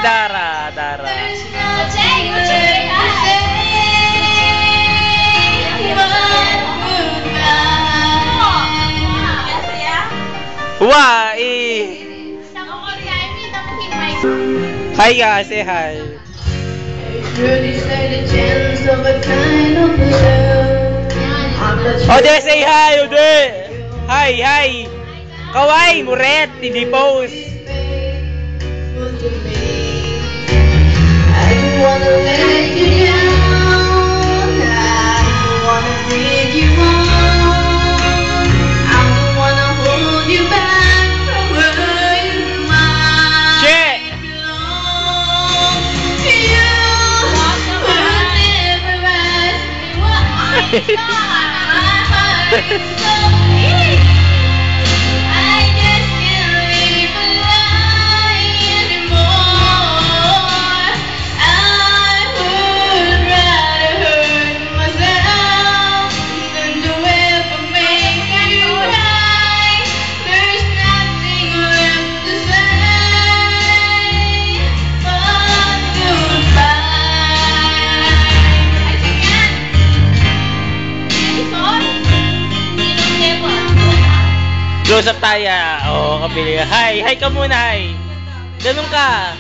Dara. Dara. Wah, Hi guys, say hi. Ode, say hi, Ode. Hi. Kawai, muret, hindi post. I don't wanna let you down. I don't wanna bring you on. I don't wanna hold you back from where you might belong. You would never ask me what I thought. My heart is so weak. I just can't live a lie anymore. I would rather hurt myself than to ever make you cry. There's nothing left to say but goodbye. Close up tayo. Oo, kabili. Hi ka muna, hi. Ganun ka.